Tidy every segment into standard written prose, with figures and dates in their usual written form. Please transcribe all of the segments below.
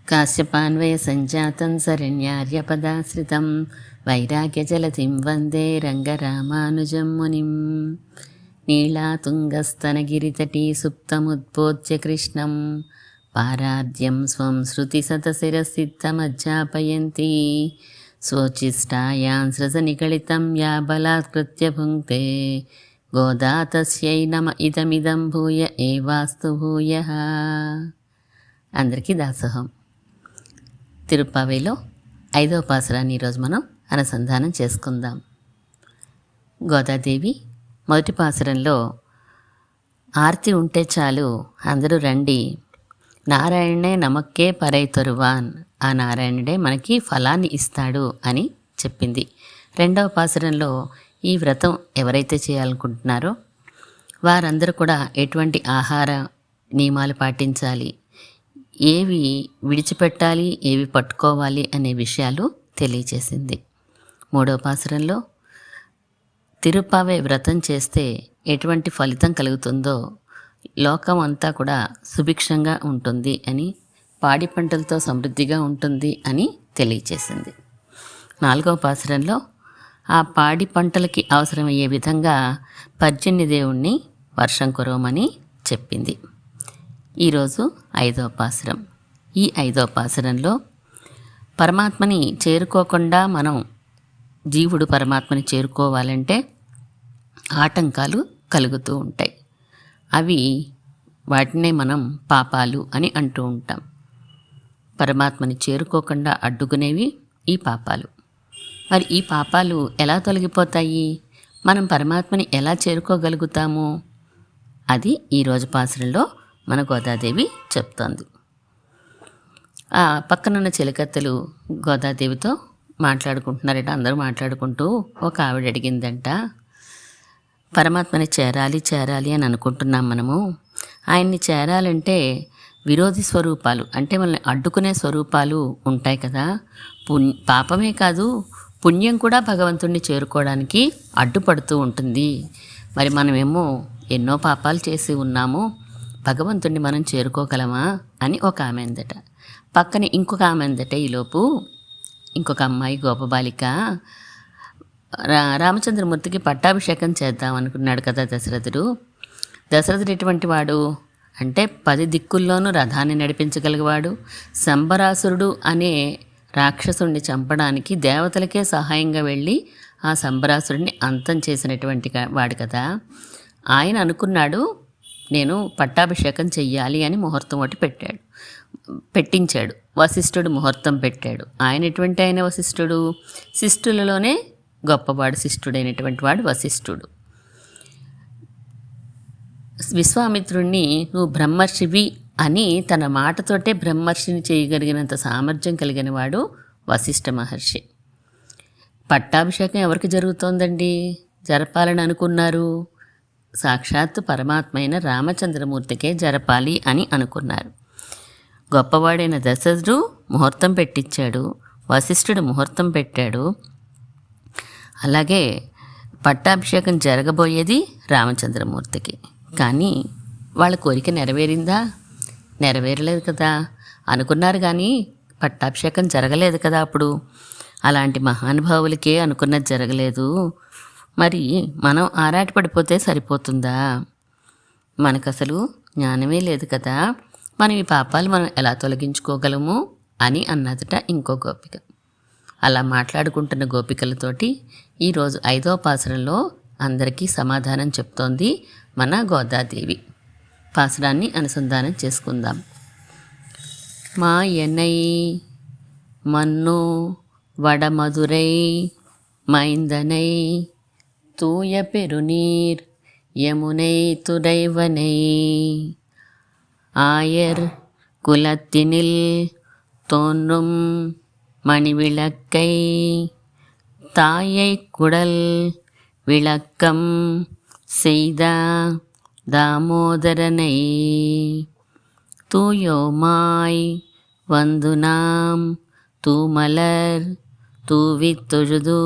కాశ్యపాన్వయ సంజాతం శరణ్యార్యపదాశ్రితం వైరాగ్యజలధిం వందే రంగరామానుజం మునిం. నీళాతుంగస్తనగిరితటీ సుప్తముద్బోధ్య కృష్ణం పారాద్యం స్వం శృతిశతశిరసిద్ధమధ్యాపయంతి స్వోచ్చిష్టాయాం సృజనికళితం యా బలాత్కృత్య భుంక్తే గోదా తస్యై నమ ఇదమిదం భూయ ఏవాస్తు భూయః. అందరికీ దాసోహం. తిరుప్పావేలో 5వ పాసురాన్ని ఈరోజు మనం అనుసంధానం చేసుకుందాం. గోదాదేవి మొదటి పాసురంలో ఆర్తి ఉంటే చాలు అందరూ రండి, నారాయణే నమక్కే పరై తొరువాన్, ఆ నారాయణుడే మనకి ఫలాన్ని ఇస్తాడు అని చెప్పింది. 2వ పాసురంలో ఈ వ్రతం ఎవరైతే చేయాలనుకుంటున్నారో వారందరూ కూడా ఎటువంటి ఆహార నియమాలు పాటించాలి, ఏవి విడిచిపెట్టాలి, ఏవి పట్టుకోవాలి అనే విషయాలు తెలియచేసింది. 3వ పాసురంలో తిరుప్పావై వ్రతం చేస్తే ఎటువంటి ఫలితం కలుగుతుందో, లోకం అంతా కూడా సుభిక్షంగా ఉంటుంది అని, పాడి పంటలతో సమృద్ధిగా ఉంటుంది అని తెలియచేసింది. 4వ పాసురంలో ఆ పాడి పంటలకి అవసరమయ్యే విధంగా పర్జన్య దేవుణ్ణి వర్షం కురవమని చెప్పింది. ఈరోజు 5వ పాసురం. ఈ 5వ పాసురంలో పరమాత్మని చేరుకోకుండా మనం జీవుడు పరమాత్మని చేరుకోవాలంటే ఆటంకాలు కలుగుతూ ఉంటాయి. వాటినే మనం పాపాలు అని అంటూ ఉంటాం. పరమాత్మని చేరుకోకుండా అడ్డుకునేవి ఈ పాపాలు. మరి ఈ పాపాలు ఎలా తొలగిపోతాయి, మనం పరమాత్మని ఎలా చేరుకోగలుగుతాము, అది ఈరోజు పాసురంలో మన గోదాదేవి చెప్తోంది. ఆ పక్కనున్న చిలకత్తెలు గోదాదేవితో మాట్లాడుకుంటున్నారట. అందరూ మాట్లాడుకుంటూ ఒక ఆవిడ అడిగిందంట, పరమాత్మని చేరాలి చేరాలి అని అనుకుంటున్నాం మనము, ఆయన్ని చేరాలంటే విరోధి స్వరూపాలు అంటే మనల్ని అడ్డుకునే స్వరూపాలు ఉంటాయి కదా, పాపమే కాదు పుణ్యం కూడా భగవంతుణ్ణి చేరుకోవడానికి అడ్డుపడుతూ ఉంటుంది. మరి మనమేమో ఎన్నో పాపాలు చేసి ఉన్నాము, భగవంతుణ్ణి మనం చేరుకోగలమా అని ఒక ఆమె అందట. పక్కన ఇంకొక ఆమె అందట, ఈలోపు ఇంకొక అమ్మాయి గోపబాలిక రామచంద్రమూర్తికి పట్టాభిషేకం చేద్దాం అనుకున్నాడు కదా దశరథుడు. దశరథుడు ఎటువంటి వాడు అంటే 10 దిక్కుల్లోనూ రథాన్ని నడిపించగలిగేవాడు. సంబరాసురుడు అనే రాక్షసుడిని చంపడానికి దేవతలకే సహాయంగా వెళ్ళి ఆ సంబరాసురుడిని అంతం చేసినటువంటి వాడు కదా. ఆయన అనుకున్నాడు, నేను పట్టాభిషేకం చెయ్యాలి అని ముహూర్తం ఒకటి పెట్టించాడు. వశిష్ఠుడు ముహూర్తం పెట్టాడు. ఆయన వశిష్ఠుడు శిష్టులలోనే గొప్పవాడు, శిష్టుడైనటువంటి వాడు వశిష్ఠుడు. విశ్వామిత్రుణ్ణి నువ్వు బ్రహ్మర్షివి అని తన మాటతోటే బ్రహ్మర్షిని చేయగలిగినంత సామర్థ్యం కలిగిన వాడు వశిష్ఠ మహర్షి. పట్టాభిషేకం ఎవరికి జరుగుతోందండి, జరపాలని అనుకున్నారు? సాక్షాత్తు పరమాత్మైన రామచంద్రమూర్తికే జరపాలి అని అనుకున్నారు. గొప్పవాడైన దశరథుడు ముహూర్తం పెట్టించాడు, వశిష్ఠుడు ముహూర్తం పెట్టాడు. అలాగే పట్టాభిషేకం జరగబోయేది రామచంద్రమూర్తికి. కానీ వాళ్ళ కోరిక నెరవేరిందా? నెరవేరలేదు కదా. అనుకున్నారు కానీ పట్టాభిషేకం జరగలేదు కదా. అప్పుడు అలాంటి మహానుభావులకే అనుకున్నది జరగలేదు. మరి మనం ఆరాటపడిపోతే సరిపోతుందా? మనకు అసలు జ్ఞానమే లేదు కదా, మనం ఈ పాపాలు మనం ఎలా తొలగించుకోగలము అని అన్నదట ఇంకో గోపిక. అలా మాట్లాడుకుంటున్న గోపికలతోటి ఈరోజు 5వ పాసురంలో అందరికీ సమాధానం చెప్తోంది మన గోదాదేవి. పాసురాన్ని అనుసంధానం చేసుకుందాం. మాయనై మన్ను వడమధురై మైందనై தூய பெருநீர் யமுனை துறைவனை ஆயர் குலத்தினில் தோன்றும் மணிவிளக்கை தாயை குடல் விளக்கம் செய்த தாமோதரனை தூயோமாய் வந்து நாம் தூமலர் தூவித் தொழுது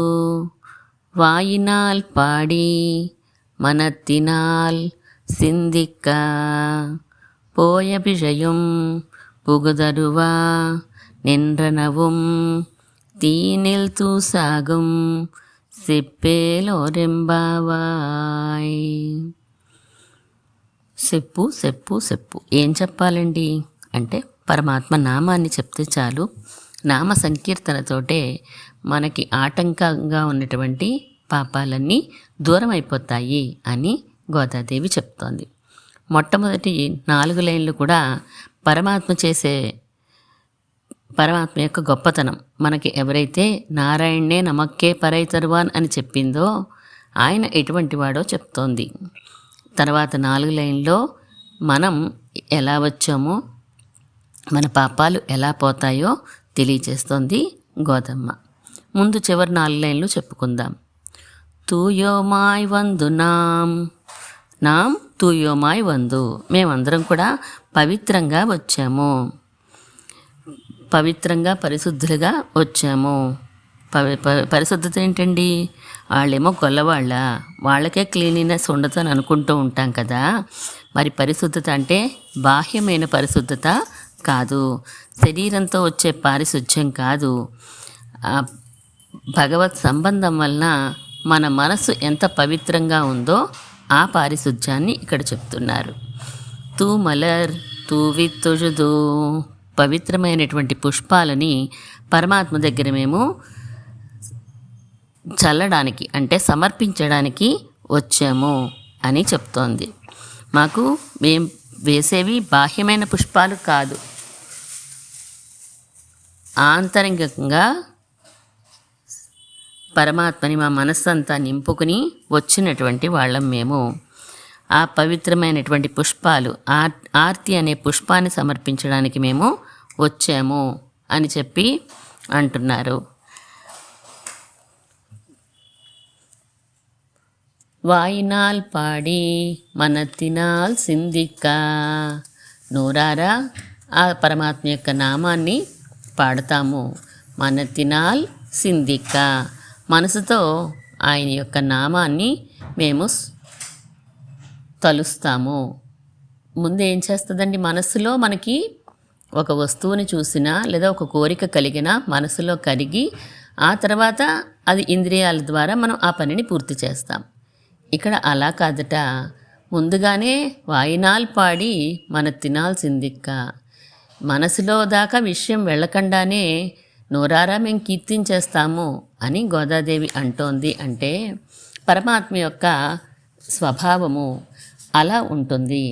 வாயினால் பாடி மனத்தினால் சிந்திக்க போய பிழையும் புகுதருவா నిండ్రనவும் తీనిల్ తూసాగుం సెప్పేలోరెంబావాయ్. చెప్పు చెప్పు చెప్పు. ఏం చెప్పాలండి అంటే పరమాత్మ నామాన్ని చెప్తే చాలు. నామ సంకీర్తనతోటే మనకి ఆటంకంగా ఉన్నటువంటి పాపాలన్నీ దూరం అయిపోతాయి అని గోదాదేవి చెప్తోంది. మొట్టమొదటి 4 లైన్లు కూడా పరమాత్మ యొక్క గొప్పతనం. మనకి ఎవరైతే నారాయణే నమక్కే పరై తరువాన్ అని చెప్పిందో ఆయన ఎటువంటి వాడో చెప్తోంది. తర్వాత 4 లైన్లో మనం ఎలా వచ్చామో, మన పాపాలు ఎలా పోతాయో తెలియచేస్తోంది గోదమ్మ. ముందు చివరి 4 లైన్లు చెప్పుకుందాం. తూయోమాయ్ వందు నాం తూయోమాయ్ వందు. మేమందరం కూడా పవిత్రంగా వచ్చాము, పవిత్రంగా పరిశుద్ధులుగా వచ్చాము. పరిశుద్ధత ఏంటండి? వాళ్ళేమో గొల్లవాళ్ళ, వాళ్ళకే క్లీనినెస్ ఉండదని అనుకుంటూ ఉంటాం కదా. మరి పరిశుద్ధత అంటే బాహ్యమైన పరిశుద్ధత కాదు, శరీరంతో వచ్చే పారిశుధ్యం కాదు. భగవత్ సంబంధం వలన మన మనసు ఎంత పవిత్రంగా ఉందో ఆ పారిశుధ్యాన్ని ఇక్కడ చెప్తున్నారు. తూ మలర్ తూవి తొഴുదు. పవిత్రమైనటువంటి పుష్పాలని పరమాత్మ దగ్గర మేము చల్లడానికి అంటే సమర్పించడానికి వచ్చాము అని చెప్తోంది. మేం వేసేవి బాహ్యమైన పుష్పాలు కాదు, ఆంతరంగికంగా పరమాత్మని మా మనస్సంతా నింపుకుని వచ్చినటువంటి వాళ్ళం మేము. ఆ పవిత్రమైనటువంటి పుష్పాలు, ఆర్తి అనే పుష్పాన్ని సమర్పించడానికి మేము వచ్చాము అని చెప్పి అంటున్నారు. వాయినాల్ పాడి మనతినాల్ సిందిక్క. నోరారా ఆ పరమాత్మ యొక్క నామాన్ని పాడతాము. మనతినాల్ సిందిక్క, మనసుతో ఆయన యొక్క నామాన్ని మేము తలుస్తాము. ముందు ఏం చేస్తుందండి? మనసులో మనకి ఒక వస్తువుని చూసినా లేదా ఒక కోరిక కలిగినా మనసులో కరిగి ఆ తర్వాత అది ఇంద్రియాల ద్వారా మనం ఆ పనిని పూర్తి చేస్తాం. ఇక్కడ అలా కాదట, ముందుగానే వాయినాలు పాడి మన తినాల్సిందిక్క. మనసులో దాకా విషయం వెళ్ళకుండానే నోరారా మేము కీర్తించేస్తాము అని గోదాదేవి అంటోంది. అంటే పరమాత్మ యొక్క స్వభావము అలా ఉంటుంది.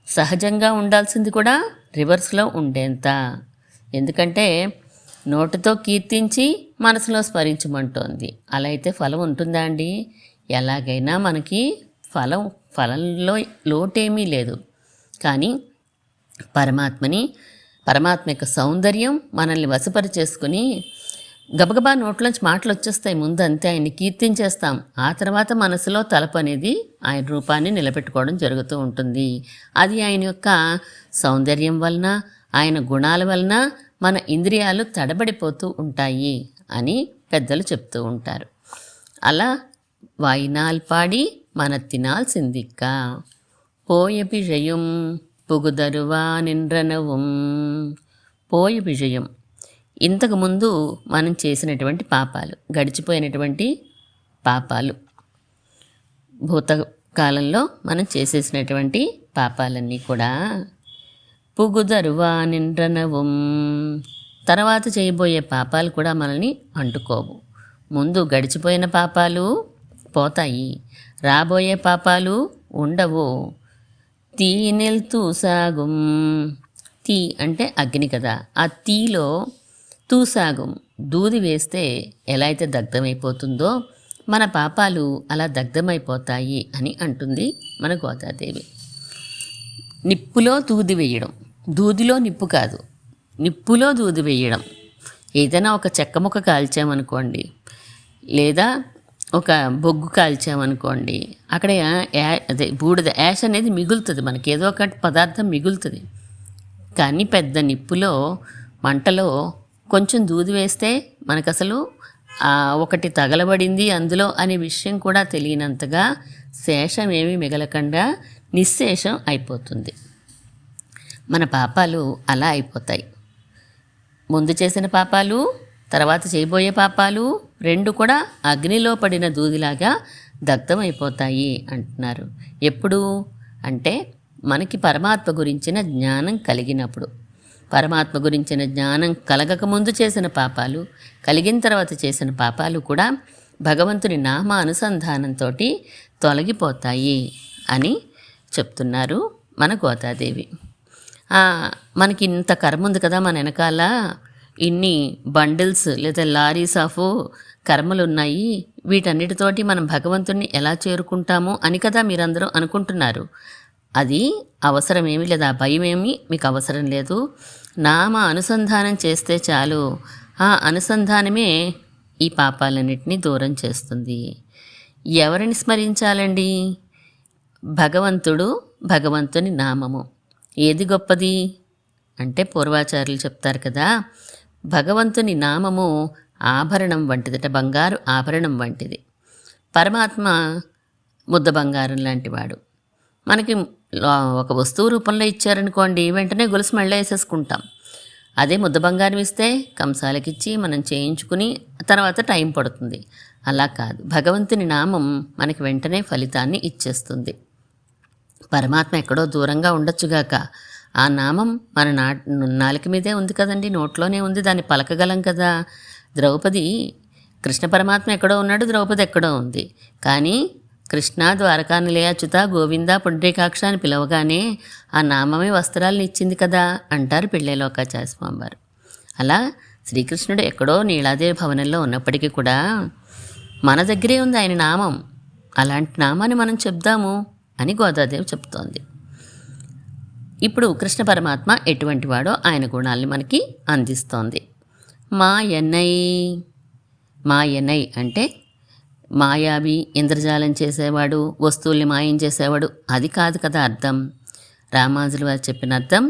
సహజంగా ఉండాల్సింది కూడా రివర్స్లో ఉండేంత. ఎందుకంటే నోటితో కీర్తించి మనసులో స్మరించమంటోంది. అలా అయితే ఫలం ఉంటుందా అండి? ఎలాగైనా మనకి ఫలంలో లోటేమీ లేదు. కానీ పరమాత్మ యొక్క సౌందర్యం మనల్ని వశపరిచేసుకుని గబగబా నోట్లోంచి మాటలు వచ్చేస్తాయి. ముందు అంతే ఆయన్ని కీర్తించేస్తాం, ఆ తర్వాత మనసులో తలపు అనేది ఆయన రూపాన్ని నిలబెట్టుకోవడం జరుగుతూ ఉంటుంది. అది ఆయన యొక్క సౌందర్యం వలన, ఆయన గుణాల వలన మన ఇంద్రియాలు తడబడిపోతూ ఉంటాయి అని పెద్దలు చెప్తూ ఉంటారు. అలా వాయినాల్ పాడి మన తినాల్సిందిక్క. పోయ విజయం పుగుదరువా నిండ్రనవం. పోయ విజయం, ఇంతకుముందు మనం చేసినటువంటి పాపాలు, గడిచిపోయినటువంటి పాపాలు, భూతకాలంలో మనం చేసేసినటువంటి పాపాలన్నీ కూడా పుగుదరువా నిండ్రనవం. తర్వాత చేయబోయే పాపాలు కూడా మనల్ని అంటుకోవు. ముందు గడిచిపోయిన పాపాలు పోతాయి, రాబోయే పాపాలు ఉండవు. తీనిల్ తూసాగుం. తీ అంటే అగ్ని కదా, ఆ తీలో తూసాగుం దూది వేస్తే ఎలా అయితే దగ్ధమైపోతుందో మన పాపాలు అలా దగ్ధమైపోతాయి అని అంటుంది మన గోదాదేవి. నిప్పులో దూది వేయడం, దూదిలో నిప్పు కాదు, నిప్పులో దూది వేయడం. ఏదైనా ఒక చెక్క ముక్క కాల్చామనుకోండి, లేదా ఒక బొగ్గు కాల్చామనుకోండి, అక్కడ అదే బూడిద యాష్ అనేది మిగులుతుంది, మనకి ఏదో ఒక పదార్థం మిగులుతుంది. కానీ పెద్ద నిప్పులో మంటలో కొంచెం దూది వేస్తే మనకు అసలు ఒకటి తగలబడింది అందులో అనే విషయం కూడా తెలియనంతగా శేషం ఏమీ మిగలకుండా నిశ్శేషం అయిపోతుంది. మన పాపాలు అలా అయిపోతాయి. ముందు చేసిన పాపాలు, తర్వాత చేయబోయే పాపాలు రెండు కూడా అగ్నిలో పడిన దూదిలాగా దగ్ధమైపోతాయి అంటున్నారు. ఎప్పుడు అంటే మనకి పరమాత్మ గురించిన జ్ఞానం కలిగినప్పుడు. పరమాత్మ గురించిన జ్ఞానం కలగకముందు చేసిన పాపాలు, కలిగిన తర్వాత చేసిన పాపాలు కూడా భగవంతుని నామ అనుసంధానంతో తొలగిపోతాయి అని చెప్తున్నారు మన గోదాదేవి. మనకి ఇంత కర్మ ఉంది కదా మన వెనకాల, ఇన్ని బండిల్స్ లేదా లారీస్ ఆఫ్ కర్మలు ఉన్నాయి, వీటన్నిటితోటి మనం భగవంతుణ్ణి ఎలా చేరుకుంటాము అని కదా మీరందరూ అనుకుంటున్నారు. అది అవసరమేమీ లేదు, ఆ భయమేమీ మీకు అవసరం లేదు. నామ అనుసంధానం చేస్తే చాలు, ఆ అనుసంధానమే ఈ పాపాలన్నింటినీ దూరం చేస్తుంది. ఎవరిని స్మరించాలండి? భగవంతుడు, భగవంతుని నామము. ఏది గొప్పది అంటే పూర్వాచార్యులు చెప్తారు కదా, భగవంతుని నామము ఆభరణం వంటిదట, బంగారు ఆభరణం వంటిది. పరమాత్మ ముద్ద బంగారం లాంటివాడు. మనకి ఒక వస్తువు రూపంలో ఇచ్చారనుకోండి, వెంటనే గొలుసు మెళ్ళ వేసేసుకుంటాం. అదే ముద్ద బంగారం ఇస్తే కంసాలకిచ్చి మనం చేయించుకుని తర్వాత టైం పడుతుంది. అలా కాదు, భగవంతుని నామం మనకి వెంటనే ఫలితాన్ని ఇచ్చేస్తుంది. పరమాత్మ ఎక్కడో దూరంగా ఉండొచ్చుగాక, ఆ నామం మన నాలుక మీదే ఉంది కదండి, నోట్లోనే ఉంది, దాన్ని పలకగలం కదా. ద్రౌపది, కృష్ణ పరమాత్మ ఎక్కడో ఉన్నాడు, ద్రౌపది ఎక్కడో ఉంది. కానీ కృష్ణ ద్వారకానిలయాచ్యుత గోవింద పుండ్రీకాక్ష అని పిలవగానే ఆ నామమే వస్త్రాలను ఇచ్చింది కదా అంటారు పిళ్ళేలోకాచార్య స్వామి వారు. అలా శ్రీకృష్ణుడు ఎక్కడో నీలాదేవి భవనంలో ఉన్నప్పటికీ కూడా మన దగ్గరే ఉంది ఆయన నామం. అలాంటి నామాన్ని మనం చెప్దాము అని గోదాదేవి చెప్తోంది. ఇప్పుడు కృష్ణ పరమాత్మ ఎటువంటి వాడో ఆయన గుణాలని మనకి అందిస్తోంది. మాయనై అంటే మాయావి, ఇంద్రజాలం చేసేవాడు, వస్తువుల్ని మాయం చేసేవాడు, అది కాదు కదా అర్థం. రామానుజుల వారు చెప్పిన అర్థం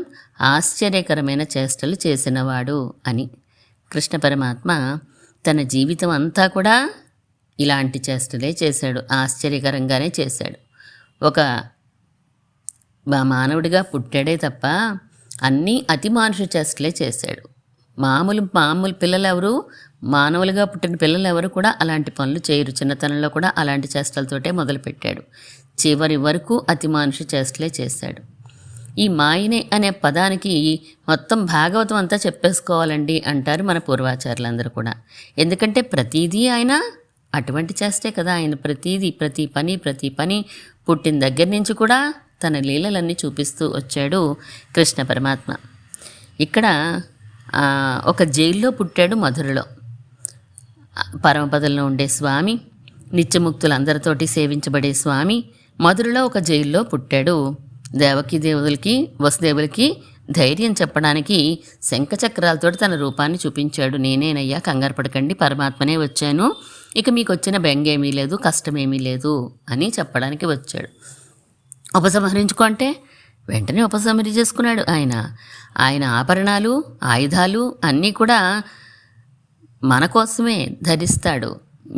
ఆశ్చర్యకరమైన చేష్టలు చేసినవాడు అని. కృష్ణ పరమాత్మ తన జీవితం అంతా కూడా ఇలాంటి చేష్టలే చేశాడు, ఆశ్చర్యకరంగానే చేశాడు. ఒక మానవుడిగా పుట్టాడే తప్ప అన్నీ అతి మానుష చేష్టలే చేశాడు. మామూలు పిల్లలు ఎవరు, మానవులుగా పుట్టిన పిల్లలు ఎవరు కూడా అలాంటి పనులు చేయరు. చిన్నతనంలో కూడా అలాంటి చేష్టలతోటే మొదలుపెట్టాడు. చివరి వరకు అతి మానుష చేష్టలే చేశాడు. ఈ మాయనే అనే పదానికి మొత్తం భాగవతం అంతా చెప్పేసుకోవాలండి అంటారు మన పూర్వాచార్యులందరూ కూడా. ఎందుకంటే ప్రతీదీ ఆయన అటువంటి చేస్తే కదా. ఆయన ప్రతి పని పుట్టిన దగ్గర నుంచి కూడా తన లీలలన్నీ చూపిస్తూ వచ్చాడు కృష్ణ పరమాత్మ. ఇక్కడ ఒక జైల్లో పుట్టాడు మధురలో. పరమపదల్లో ఉండే స్వామి, నిత్యముక్తులందరితోటి సేవించబడే స్వామి మధురలో ఒక జైల్లో పుట్టాడు. వసుదేవులకి ధైర్యం చెప్పడానికి శంఖచక్రాలతో తన రూపాన్ని చూపించాడు. నేనేనయ్యా, కంగారు పడకండి, పరమాత్మనే వచ్చాను, ఇక మీకు వచ్చిన బెంగేమీ లేదు, కష్టమేమీ లేదు అని చెప్పడానికి వచ్చాడు. ఉపసంహరించుకో అంటే వెంటనే ఉపసంహరించేసుకున్నాడు. ఆయన ఆభరణాలు, ఆయుధాలు అన్నీ కూడా మన కోసమే ధరిస్తాడు.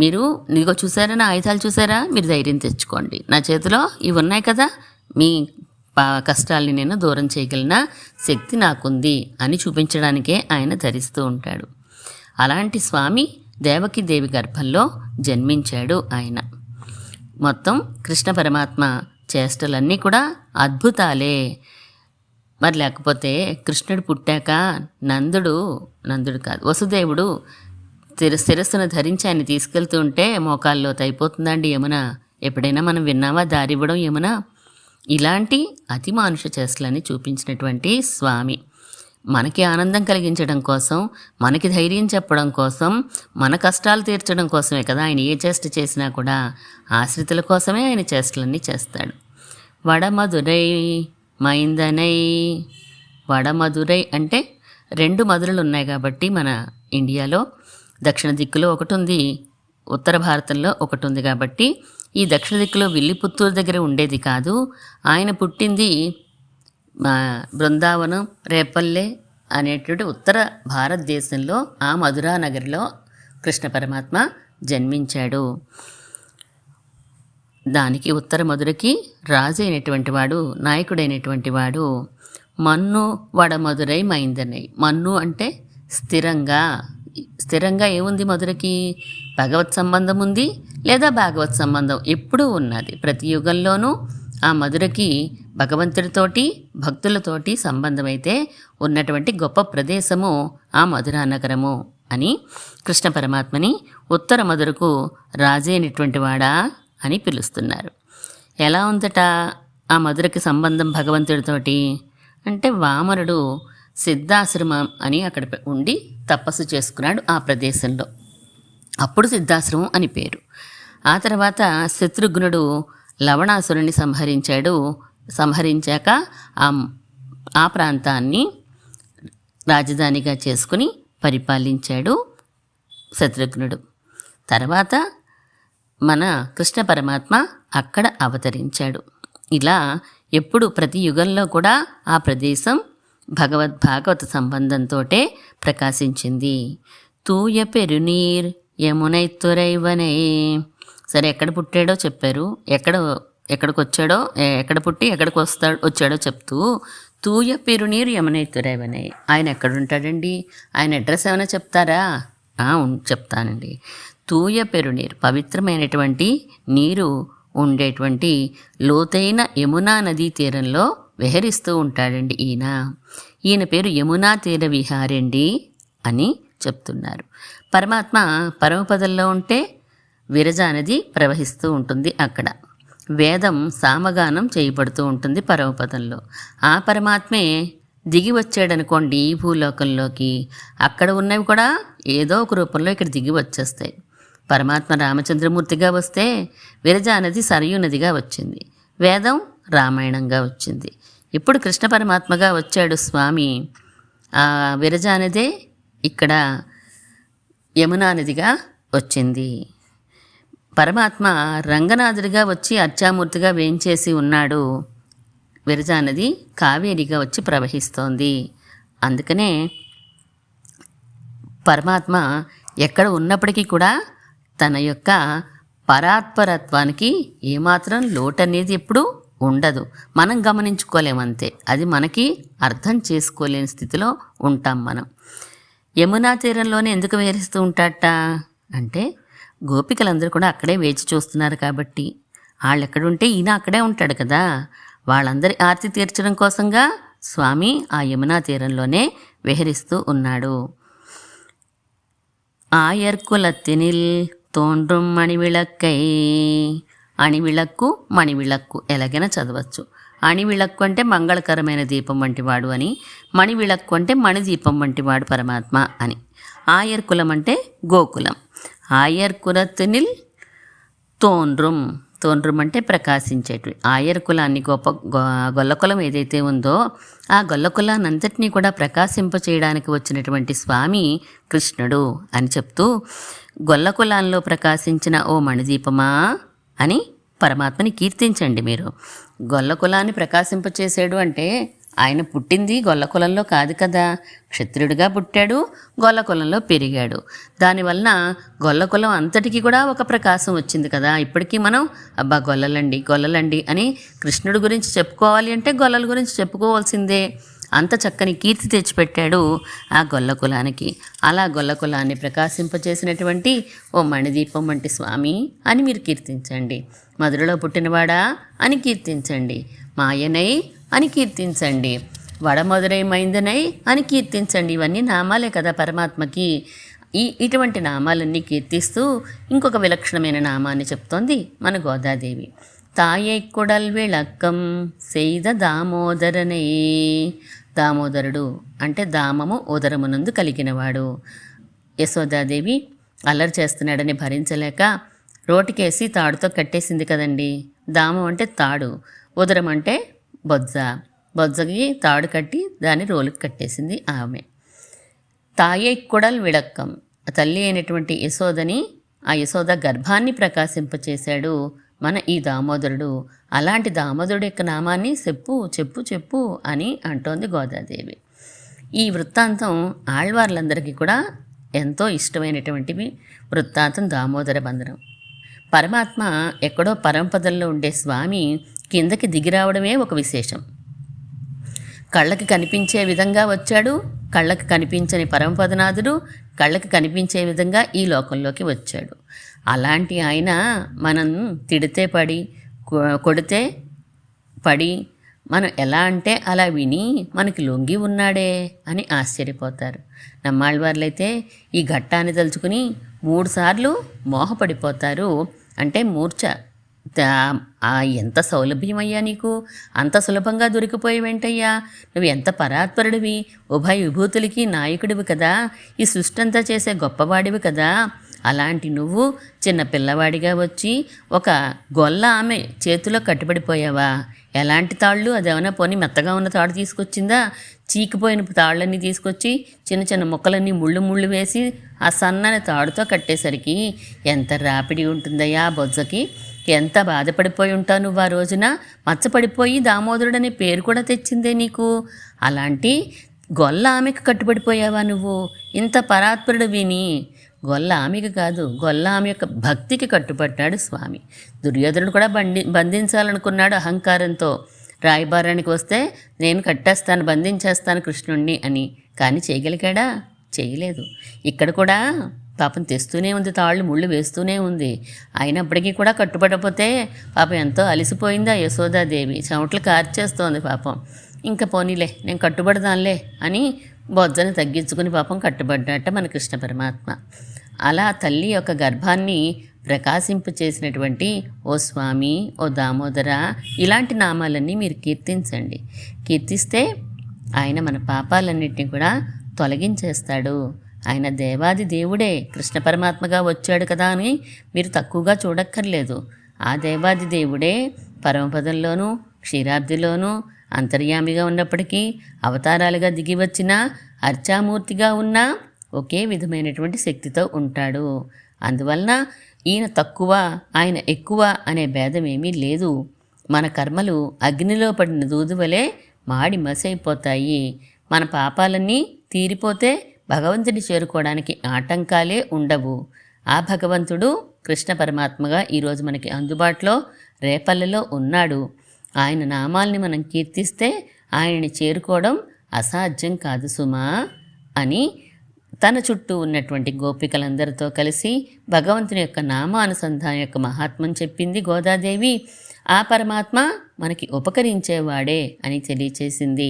మీరు నీకో చూసారా, నా ఆయుధాలు చూసారా, మీరు ధైర్యం తెచ్చుకోండి, నా చేతిలో ఇవి ఉన్నాయి కదా, మీ కష్టాల్ని నేను దూరం చేయగలిగిన శక్తి నాకుంది అని చూపించడానికే ఆయన ధరిస్తూ ఉంటాడు. అలాంటి స్వామి దేవకీదేవి గర్భంలో జన్మించాడు ఆయన. మొత్తం కృష్ణ పరమాత్మ చేష్టలన్నీ కూడా అద్భుతాలే. మరి లేకపోతే కృష్ణుడు పుట్టాక నందుడు కాదు, వసుదేవుడు శిరస్సును ధరించి ఆయన తీసుకెళ్తూ ఉంటే మోకాల్లో అయిపోతుందండి యమున. ఎప్పుడైనా మనం విన్నావా దారి ఇవ్వడం యమున? ఇలాంటి అతి మానుష చేష్టలని చూపించినటువంటి స్వామి మనకి ఆనందం కలిగించడం కోసం, మనకి ధైర్యం చెప్పడం కోసం, మన కష్టాలు తీర్చడం కోసమే కదా ఆయన ఏ చేష్ట చేసినా కూడా. ఆశ్రితుల కోసమే ఆయన చేష్టలన్నీ చేస్తాడు. వడమధురై మైందనై. వడమధురై అంటే 2 మధురలు ఉన్నాయి కాబట్టి మన ఇండియాలో దక్షిణ దిక్కులో ఒకటి ఉంది, ఉత్తర భారతంలో ఒకటి ఉంది. కాబట్టి ఈ దక్షిణ దిక్కులో విల్లిపుత్తూరు దగ్గర ఉండేది కాదు. ఆయన పుట్టింది బృందావనం, రేపల్లె అనేటువంటి ఉత్తర భారతదేశంలో ఆ మధురా నగరిలో కృష్ణ పరమాత్మ జన్మించాడు. దానికి ఉత్తర మధురకి రాజు అయినటువంటి వాడు, నాయకుడైనటువంటి వాడు మన్ను వడమధురై మైందనై. మన్ను అంటే స్థిరంగా స్థిరంగా ఏముంది మధురకి? భగవత్ సంబంధం ఉంది, లేదా భాగవత్ సంబంధం ఎప్పుడూ ఉన్నది. ప్రతి యుగంలోనూ ఆ మధురకి భగవంతుడితోటి భక్తులతోటి సంబంధమైతే ఉన్నటువంటి గొప్ప ప్రదేశము ఆ మధురా నగరము అని కృష్ణ పరమాత్మని ఉత్తర మధురకు రాజైనటువంటి వాడా అని పిలుస్తున్నారు. ఎలా ఉందట ఆ మధురకి సంబంధం భగవంతుడితోటి అంటే, వామనుడు సిద్ధాశ్రమం అని అక్కడ ఉండి తపస్సు చేసుకున్నాడు ఆ ప్రదేశంలో. అప్పుడు సిద్ధాశ్రమం అని పేరు. ఆ తర్వాత శత్రుఘ్నుడు లవణాసురుని సంహరించాక ఆ ప్రాంతాన్ని రాజధానిగా చేసుకుని పరిపాలించాడు శత్రుఘ్నుడు. తర్వాత మన కృష్ణ పరమాత్మ అక్కడ అవతరించాడు. ఇలా ఎప్పుడు ప్రతి యుగంలో కూడా ఆ ప్రదేశం భాగవత సంబంధంతో ప్రకాశించింది. తూయ పెరునీర్ యమునైతురైవనే. సరే, ఎక్కడ పుట్టాడో చెప్పారు, ఎక్కడికి వచ్చాడో, ఎక్కడ పుట్టి ఎక్కడికి వచ్చాడో చెప్తూ తూయ పెరునీరు యమునైతురైవనే. ఆయన ఎక్కడుంటాడండి? ఆయన అడ్రస్ ఏమైనా చెప్తారా? చెప్తానండి. తూయ పెరునీరు, పవిత్రమైనటువంటి నీరు ఉండేటువంటి లోతైన యమునా నదీ తీరంలో విహరిస్తూ ఉంటాడండి ఈయన పేరు యమునా తీర విహారండి అని చెప్తున్నారు. పరమాత్మ పరమపదంలో ఉంటే విరజా నది ప్రవహిస్తూ ఉంటుంది. అక్కడ వేదం సామగానం చేయబడుతూ ఉంటుంది పరమపదంలో. ఆ పరమాత్మే దిగి వచ్చాడనుకోండి ఈ భూలోకంలోకి, అక్కడ ఉన్నవి కూడా ఏదో ఒక రూపంలో ఇక్కడ దిగి వచ్చేస్తాయి. పరమాత్మ రామచంద్రమూర్తిగా వస్తే విరజా నది సరయూ నదిగా వచ్చింది, వేదం రామాయణంగా వచ్చింది. ఇప్పుడు కృష్ణ పరమాత్మగా వచ్చాడు స్వామి. ఆ విరజా నదే ఇక్కడ యమునా నదిగా వచ్చింది. పరమాత్మ రంగనాథుడిగా వచ్చి అర్చామూర్తిగా వేంచేసి ఉన్నాడు. విరజా నది కావేరిగా వచ్చి ప్రవహిస్తోంది. అందుకనే పరమాత్మ ఎక్కడ ఉన్నప్పటికీ కూడా తన యొక్క పరాత్పరత్వానికి ఏమాత్రం లోటు అనేది ఎప్పుడూ ఉండదు. మనం గమనించుకోలేమంతే, అది మనకి అర్థం చేసుకోలేని స్థితిలో ఉంటాం మనం. యమునా తీరంలోనే ఎందుకు విహరిస్తూ ఉంటాడట అంటే, గోపికలందరూ కూడా అక్కడే వేచి చూస్తున్నారు కాబట్టి. వాళ్ళు ఎక్కడుంటే ఈయన అక్కడే ఉంటాడు కదా. వాళ్ళందరి ఆర్తి తీర్చడం కోసంగా స్వామి ఆ యమునా తీరంలోనే విహరిస్తూ ఉన్నాడు. ఆయర్కులత్తినిల్ తోండ్రుం మణివిళక్కై. అణివిళక్కు మణివిళక్కు ఎలాగైనా చదవచ్చు. అణివిళక్కు అంటే మంగళకరమైన దీపం వంటివాడు అని, మణివిళక్కు అంటే మణిదీపం వంటివాడు పరమాత్మ అని. ఆయర్కులం అంటే గోకులం. ఆయర్కులత్తినిల్ తోండ్రుం, తోండ్రుం అంటే ప్రకాశించేటివి. ఆయర్ కులాన్ని గొల్లకులం ఏదైతే ఉందో ఆ గొల్లకులాన్ని అంతటినీ కూడా ప్రకాశింపచేయడానికి వచ్చినటువంటి స్వామి కృష్ణుడు అని చెప్తూ, గొల్లకులాల్లో ప్రకాశించిన ఓ మణిదీపమా అని పరమాత్మని కీర్తించండి మీరు. గొల్లకులాన్ని ప్రకాశింపచేసాడు అంటే ఆయన పుట్టింది గొల్లకులంలో కాదు కదా, క్షత్రియుడిగా పుట్టాడు, గొల్లకులంలో పెరిగాడు. దానివలన గొల్లకులం అంతటికీ కూడా ఒక ప్రకాశం వచ్చింది కదా. ఇప్పటికీ మనం అబ్బా గొల్లలండి అని కృష్ణుడి గురించి చెప్పుకోవాలి అంటే గొల్లల గురించి చెప్పుకోవాల్సిందే. అంత చక్కని కీర్తి తెచ్చిపెట్టాడు ఆ గొల్లకులానికి. అలా గొల్లకులాన్ని ప్రకాశింపచేసినటువంటి ఓ మణిదీపం వంటి స్వామి అని మీరు కీర్తించండి. మధురలో పుట్టినవాడా అని కీర్తించండి. మాయనై అని కీర్తించండి. వడమధురై మైందనై అని కీర్తించండి. ఇవన్నీ నామాలే కదా పరమాత్మకి. ఇటువంటి నామాలన్నీ కీర్తిస్తూ ఇంకొక విలక్షణమైన నామాన్ని చెప్తోంది మన గోదాదేవి. తాయై కుడల్ విళక్కం సెయ్ద దామోదరనే. దామోదరుడు అంటే దామము ఉదరమునందు కలిగినవాడు. యశోదాదేవి అల్లరి చేస్తున్నాడని భరించలేక రోటికేసి తాడుతో కట్టేసింది కదండి. దామం అంటే తాడు, ఉదరం అంటే బొజ్జకి తాడు కట్టి దాన్ని రోలుకి కట్టేసింది ఆమె. తాయై కుడల్ విళక్కం, తల్లి అయినటువంటి యశోదని, ఆ యశోద గర్భాన్ని ప్రకాశింపచేశాడు మన ఈ దామోదరుడు. అలాంటి దామోదరుడు యొక్క నామాన్ని చెప్పు అని అంటోంది గోదాదేవి. ఈ వృత్తాంతం ఆళ్వార్లందరికీ కూడా ఎంతో ఇష్టమైనటువంటివి వృత్తాంతం దామోదర బంధనం. పరమాత్మ ఎక్కడో పరమపదంలో ఉండే స్వామి కిందకి దిగి రావడమే ఒక విశేషం. కళ్ళకి కనిపించే విధంగా వచ్చాడు, కళ్ళకి కనిపించని పరమపదనాథుడు కళ్ళకి కనిపించే విధంగా ఈ లోకంలోకి వచ్చాడు. అలాంటి ఆయన మనం తిడితే పడి, కొడితే పడి, మనం ఎలా అంటే అలా విని మనకి లొంగి ఉన్నాడే అని ఆశ్చర్యపోతారు. నమ్మాళ్ళవార్లైతే ఈ ఘట్టాన్ని తలుచుకుని 3 సార్లు మోహపడిపోతారు. అంటే మూర్ఛ. ఎంత సౌలభ్యమయ్యా నీకు, అంత సులభంగా దొరికిపోయి వెంటయ్యా, నువ్వు ఎంత పరాత్పరుడివి, ఉభయ విభూతులకి నాయకుడివి కదా, ఈ సృష్టి అంతా చేసే గొప్పవాడివి కదా, అలాంటి నువ్వు చిన్న పిల్లవాడిగా వచ్చి ఒక గొల్ల ఆమె చేతిలో కట్టుబడిపోయావా? ఎలాంటి తాళ్ళు? అదేమన్నా పోనీ మెత్తగా ఉన్న తాడు తీసుకొచ్చిందా? చీకిపోయిన తాళ్ళన్నీ తీసుకొచ్చి చిన్న చిన్న ముక్కలన్నీ ముళ్ళు వేసి ఆ సన్నని తాడుతో కట్టేసరికి ఎంత రాపిడి ఉంటుందయ్యా బొజ్జకి. ఎంత బాధపడిపోయి ఉంటావు నువ్వు ఆ రోజున. మచ్చపడిపోయి దామోదరుడనే పేరు కూడా తెచ్చిందే నీకు. అలాంటి గొల్ల ఆమెకు కట్టుబడిపోయావా నువ్వు? ఇంత పరాత్పరుడు విని గొల్ల ఆమెకు కాదు, గొల్ల ఆమె యొక్క భక్తికి కట్టుబడ్డాడు స్వామి. దుర్యోధనుడు కూడా బంధించాలనుకున్నాడు అహంకారంతో. రాయబారానికి వస్తే నేను కట్టేస్తాను, బంధించేస్తాను కృష్ణుణ్ణి అని. కానీ చేయగలిగాడా? చేయలేదు. ఇక్కడ కూడా పాపం తెస్తూనే ఉంది, తాళ్ళు ముళ్ళు వేస్తూనే ఉంది. అయినప్పటికీ కూడా కట్టుబడపోతే పాపం ఎంతో అలసిపోయింది ఆ యశోదాదేవి. చెమటలు కార్చేస్తోంది పాపం. ఇంకా పోనీలే నేను కట్టుబడదానులే అని బొజ్జను తగ్గించుకుని పాపం కట్టుబడ్డట మన కృష్ణ పరమాత్మ. అలా తల్లి యొక్క గర్భాన్ని ప్రకాశింపచేసినటువంటి ఓ స్వామి, ఓ దామోదర, ఇలాంటి నామాలన్నీ మీరు కీర్తించండి. కీర్తిస్తే ఆయన మన పాపాలన్నింటినీ కూడా తొలగించేస్తాడు. ఆయన దేవాది దేవుడే, కృష్ణ పరమాత్మగా వచ్చాడు కదా అని మీరు తక్కువగా చూడక్కర్లేదు. ఆ దేవాది దేవుడే పరమపదంలోనూ క్షీరాబ్దిలోనూ అంతర్యామిగా ఉన్నప్పటికీ అవతారాలుగా దిగి వచ్చిన అర్చామూర్తిగా ఉన్న ఒకే విధమైనటువంటి శక్తితో ఉంటాడు. అందువలన ఈయన తక్కువ, ఆయన ఎక్కువ అనే భేదం ఏమీ లేదు. మన కర్మలు అగ్నిలో పడిన దూది వలె మాడి మసైపోతాయి. మన పాపాలన్నీ తీరిపోతే భగవంతుని చేరుకోవడానికి ఆటంకాలే ఉండవు. ఆ భగవంతుడు కృష్ణ పరమాత్మగా ఈరోజు మనకి అందుబాటులో రేపల్లెలో ఉన్నాడు. ఆయన నామాల్ని మనం కీర్తిస్తే ఆయనని చేరుకోవడం అసాధ్యం కాదు సుమా అని తన చుట్టూ ఉన్నటువంటి గోపికలందరితో కలిసి భగవంతుని యొక్క నామానుసంధానం యొక్క మహాత్మం చెప్పింది గోదాదేవి. ఆ పరమాత్మ మనకి ఉపకరించేవాడే అని తెలియచేసింది.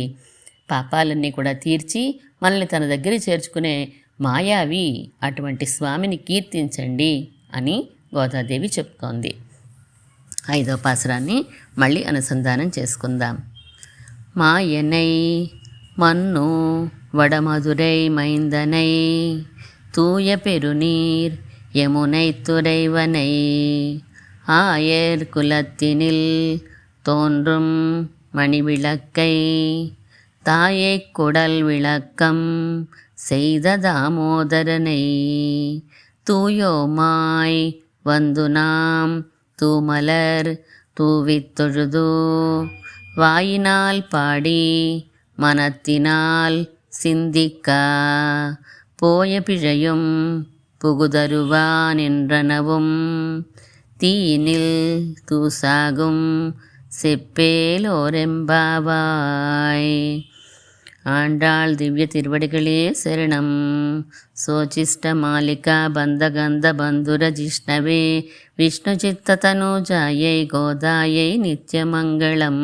పాపాలన్నీ కూడా తీర్చి మనల్ని తన దగ్గర చేర్చుకునే మాయావి అటువంటి స్వామిని కీర్తించండి అని గోదాదేవి చెప్తోంది. 5వ పాసురాన్ని మళ్ళీ అనుసంధానం చేసుకుందాం. మాయనై మన్ను వడమధుரை మైందనై தூய பெருநீர் யமுனை துறைவனை ஆயர் குலத்தினில் தோன்றும் மணிவிளக்கை தாயை குடல் விளக்கம் செய்த தாமோதரனை தூயோமாய் வந்து நாம் தூமலர் தூவித்தொழுது வாயினால் பாடி மனத்தினால் சிந்திக்க போய பிழையும் புகுதருவான் என்றனவும் தீயினில் தூசாகும் செப்பேலோரெம்பாவாய். ஆண்டாள் திவ்ய திருவடிகளே சரணம். சோச்சிஷ்ட மாலிகா பந்தகந்த பந்துர ஜிஷ்ணவே விஷ்ணு சித்த தனூஜாயை கோதாயை நித்யமங்களம்.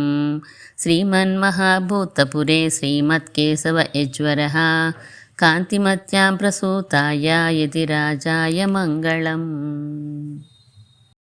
श्रीमन्महाभूतपुरे श्रीमत्केशव यज्वरः कान्तिमत्यां प्रसूताय यतिराजाय मङ्गलम्.